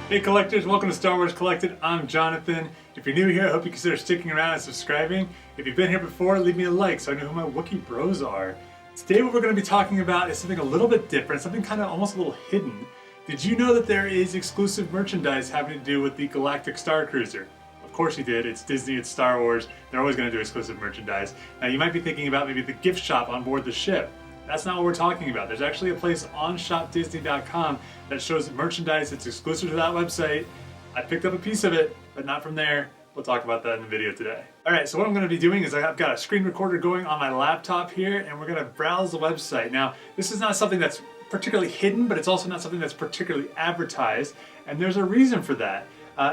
Hey collectors, welcome to Star Wars Collected. I'm Jonathan. If you're new here, I hope you consider sticking around and subscribing. If you've been here before, leave me a like so I know who my Wookiee bros are. Today what we're going to be talking about is something a little bit different, something kind of almost a little hidden. Did you know that there is exclusive merchandise having to do with the Galactic Starcruiser? Of course you did. It's Disney, it's Star Wars. They're always going to do exclusive merchandise. Now you might be thinking about maybe the gift shop on board the ship. That's not what we're talking about. There's actually a place on shopdisney.com that shows merchandise that's exclusive to that website. I picked up a piece of it, but not from there. We'll talk about that in the video today. All right, so what I'm going to be doing is I've got a screen recorder going on my laptop here, and we're going to browse the website. Now, this is not something that's particularly hidden, but it's also not something that's particularly advertised, and there's a reason for that.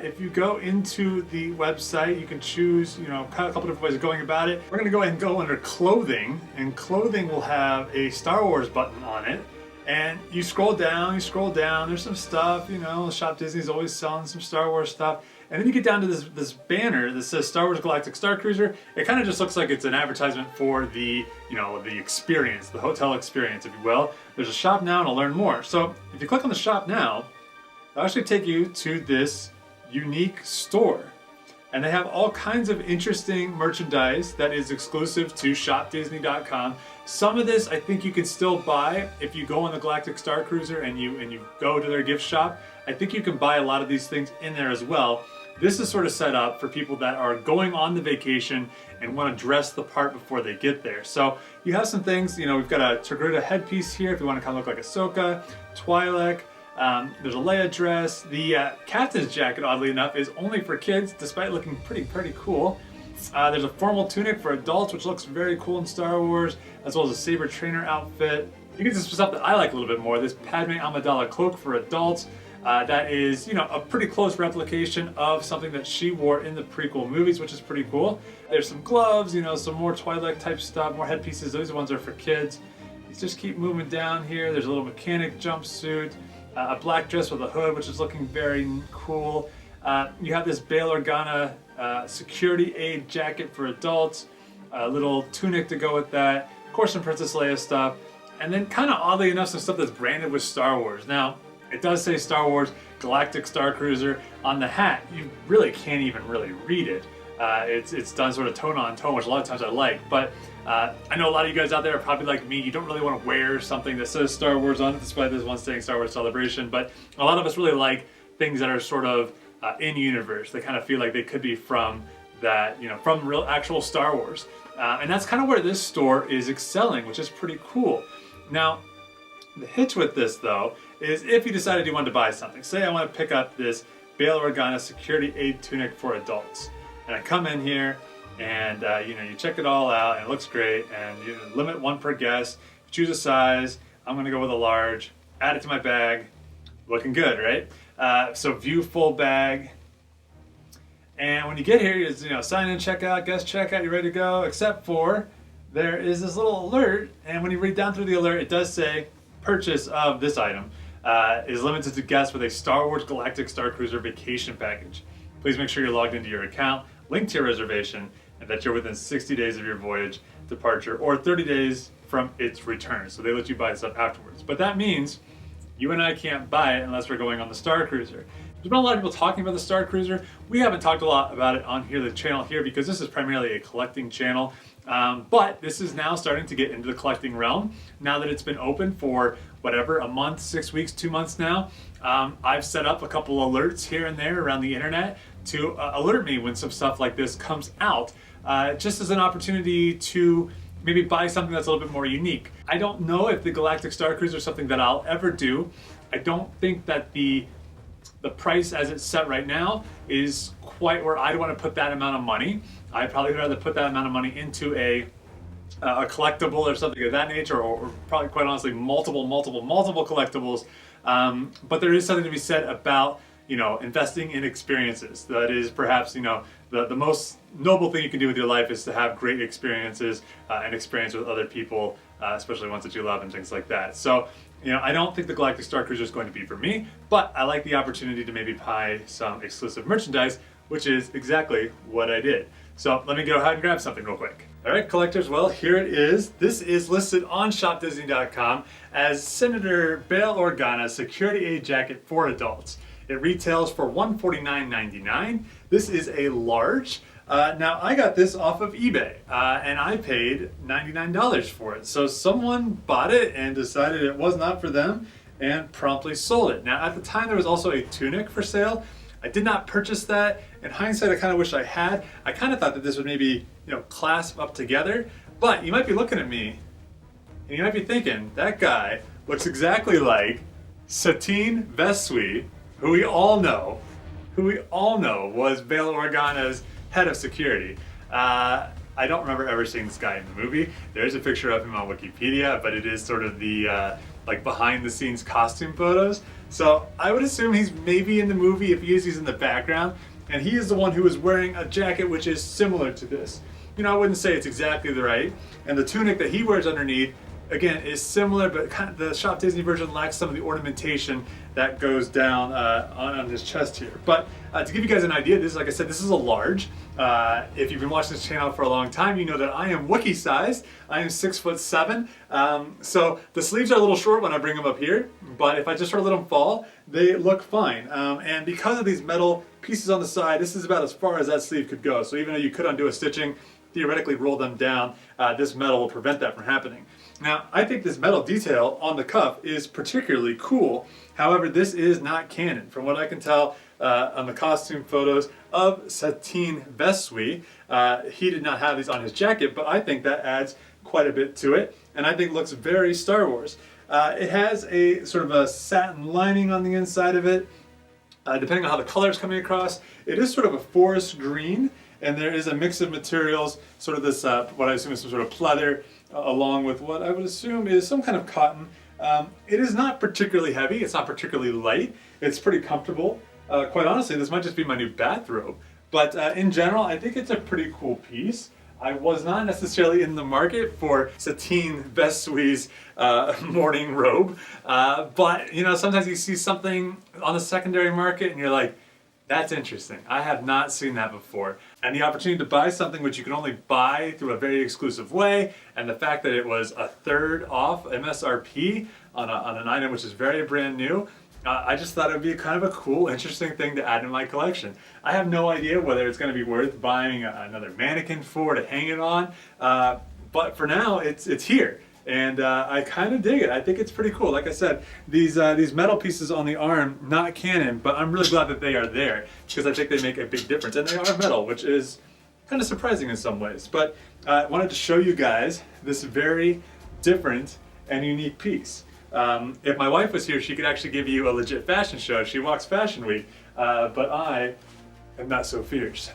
If you go into the website, you can choose, a couple different ways of going about it. We're gonna go ahead and go under clothing, and clothing will have a Star Wars button on it. And you scroll down, there's some stuff, Shop Disney's always selling some Star Wars stuff. And then you get down to this banner that says Star Wars Galactic Starcruiser. It kind of just looks like it's an advertisement for the, the experience, the hotel experience, if you will. There's a shop now and a learn more. So if you click on the shop now, it'll actually take you to this unique store, and they have all kinds of interesting merchandise that is exclusive to shopdisney.com. Some of this I think you can still buy if you go on the Galactic Starcruiser and you go to their gift shop. I think you can buy a lot of these things in there as well. This is sort of set up for people that are going on the vacation and want to dress the part before they get there. So you have some things, we've got a Targuta headpiece here if you want to kind of look like Ahsoka, Twi'lek. There's a Leia dress. The captain's jacket, oddly enough, is only for kids, despite looking pretty cool. There's a formal tunic for adults, which looks very cool in Star Wars, as well as a saber trainer outfit. You get some stuff that I like a little bit more. This Padme Amidala cloak for adults. That is, a pretty close replication of something that she wore in the prequel movies, which is pretty cool. There's some gloves, some more Twi'lek type stuff, more headpieces. Those ones are for kids. Let's just keep moving down here. There's a little mechanic jumpsuit. A black dress with a hood, which is looking very cool. You have this Bail Organa security aide jacket for adults, a little tunic to go with that, of course some Princess Leia stuff, and then kind of oddly enough some stuff that's branded with Star Wars. Now, it does say Star Wars Galactic Starcruiser on the hat. You really can't even really read it. It's done sort of tone on tone, which a lot of times I like, but I know a lot of you guys out there are probably like me. You don't really want to wear something that says Star Wars on it, despite this one saying Star Wars Celebration, but a lot of us really like things that are sort of in universe. They kind of feel like they could be from that, from real actual Star Wars. And that's kind of where this store is excelling, which is pretty cool. Now, the hitch with this though, is if you decided you wanted to buy something, say I want to pick up this Bail Organa security aide tunic for adults. And I come in here, and you check it all out, and it looks great, and you limit one per guest, choose a size. I'm going to go with a large, add it to my bag, looking good, right? So view full bag, and when you get here, it's sign in, checkout, guest checkout, you're ready to go, except for there is this little alert, and when you read down through the alert, it does say purchase of this item is limited to guests with a Star Wars Galactic Starcruiser vacation package. Please make sure you're logged into your account, linked to your reservation, and that you're within 60 days of your voyage departure or 30 days from its return. So they let you buy stuff afterwards. But that means you and I can't buy it unless we're going on the Starcruiser. There's been a lot of people talking about the Starcruiser. We haven't talked a lot about it on here, the channel here, because this is primarily a collecting channel. But this is now starting to get into the collecting realm. Now that it's been open for whatever, a month, 6 weeks, 2 months now, I've set up a couple alerts here and there around the internet to alert me when some stuff like this comes out, just as an opportunity to maybe buy something that's a little bit more unique. I don't know if the Galactic Starcruiser is something that I'll ever do. I don't think that the price as it's set right now is quite where I'd want to put that amount of money. I'd probably rather put that amount of money into a collectible or something of that nature, or probably quite honestly multiple collectibles. But there is something to be said about investing in experiences. That is perhaps, the most noble thing you can do with your life is to have great experiences and experience with other people, especially ones that you love and things like that. So, I don't think the Galactic Starcruiser is going to be for me, but I like the opportunity to maybe buy some exclusive merchandise, which is exactly what I did. So let me go ahead and grab something real quick. All right, collectors, well, here it is. This is listed on shopdisney.com as Senator Bail Organa Security Aide Jacket for Adults. It retails for $149.99. This is a large. Now I got this off of eBay and I paid $99 for it. So someone bought it and decided it was not for them and promptly sold it. Now at the time there was also a tunic for sale. I did not purchase that. In hindsight, I kind of wish I had. I kind of thought that this would maybe, clasp up together, but you might be looking at me and you might be thinking, that guy looks exactly like Satine Vesui, who we all know was Bail Organa's head of security. I don't remember ever seeing this guy in the movie. There is a picture of him on Wikipedia, but it is sort of the like behind the scenes costume photos. So I would assume he's maybe in the movie. If he is, he's in the background. And he is the one who is wearing a jacket which is similar to this. I wouldn't say it's exactly the right. And the tunic that he wears underneath, again, is similar, but kind of the Shop Disney version lacks some of the ornamentation that goes down on his chest here. But to give you guys an idea, this, like I said, this is a large. If you've been watching this channel for a long time, you know that I am Wookiee sized. I am 6'7". So the sleeves are a little short when I bring them up here, but if I just sort of let them fall, they look fine. And because of these metal pieces on the side, this is about as far as that sleeve could go. So even though you could undo a stitching, theoretically roll them down, this metal will prevent that from happening. Now, I think this metal detail on the cuff is particularly cool. However, this is not canon. From what I can tell on the costume photos of Satine Vesui, he did not have these on his jacket, but I think that adds quite a bit to it, and I think looks very Star Wars. It has a sort of a satin lining on the inside of it. Depending on how the color is coming across, it is sort of a forest green, and there is a mix of materials, sort of this, what I assume is some sort of pleather, along with what I would assume is some kind of cotton. It is not particularly heavy, it's not particularly light, it's pretty comfortable. Quite honestly, this might just be my new bathrobe. But in general, I think it's a pretty cool piece. I was not necessarily in the market for Satine Vesui's morning robe, but sometimes you see something on the secondary market and you're like, that's interesting. I have not seen that before. And the opportunity to buy something which you can only buy through a very exclusive way, and the fact that it was a third off MSRP on an item which is very brand new, I just thought it would be kind of a cool, interesting thing to add in my collection. I have no idea whether it's going to be worth buying another mannequin for to hang it on, but for now it's here. And I kind of dig it. I think it's pretty cool. Like I said, these metal pieces on the arm, not canon, but I'm really glad that they are there because I think they make a big difference. And they are metal, which is kind of surprising in some ways. But I wanted to show you guys this very different and unique piece. If my wife was here, she could actually give you a legit fashion show. She walks Fashion Week, but I am not so fierce.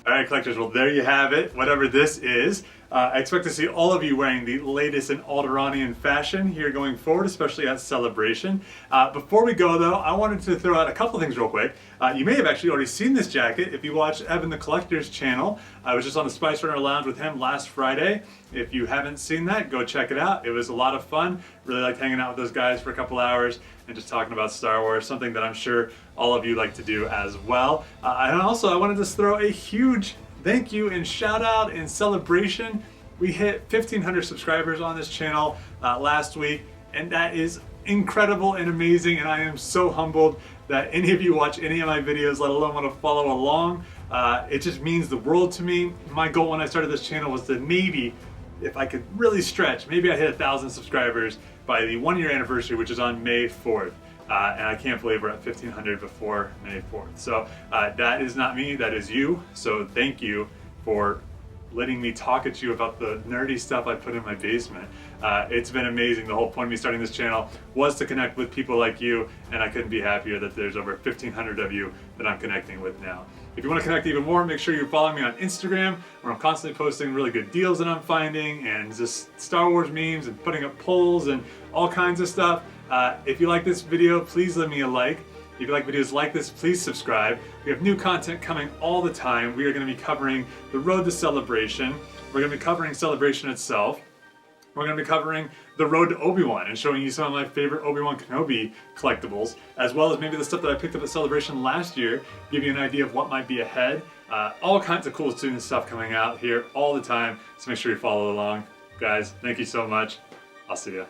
All right, collectors, well, there you have it, whatever this is. I expect to see all of you wearing the latest in Alderanian fashion here going forward, especially at Celebration. Before we go, though, I wanted to throw out a couple things real quick. You may have actually already seen this jacket if you watched Evan the Collector's channel. I was just on the Spice Runner Lounge with him last Friday. If you haven't seen that, go check it out. It was a lot of fun. Really liked hanging out with those guys for a couple hours and just talking about Star Wars, something that I'm sure all of you like to do as well. And also, I wanted to throw a huge thank you and shout out and celebration. We hit 1,500 subscribers on this channel last week, and that is incredible and amazing, and I am so humbled that any of you watch any of my videos, let alone want to follow along. It just means the world to me. My goal when I started this channel was to maybe, if I could really stretch, maybe I hit 1,000 subscribers by the 1-year anniversary, which is on May 4th. And I can't believe we're at 1,500 before May 4th. So that is not me, that is you. So thank you for letting me talk at you about the nerdy stuff I put in my basement. It's been amazing. The whole point of me starting this channel was to connect with people like you, and I couldn't be happier that there's over 1,500 of you that I'm connecting with now. If you want to connect even more, make sure you follow me on Instagram, where I'm constantly posting really good deals that I'm finding, and just Star Wars memes, and putting up polls, and all kinds of stuff. If you like this video, please leave me a like. If you like videos like this, please subscribe. We have new content coming all the time. We are going to be covering the road to Celebration. We're going to be covering Celebration itself. We're going to be covering the road to Obi-Wan and showing you some of my favorite Obi-Wan Kenobi collectibles, as well as maybe the stuff that I picked up at Celebration last year, give you an idea of what might be ahead. All kinds of cool student stuff coming out here all the time, so make sure you follow along. Guys, thank you so much. I'll see ya.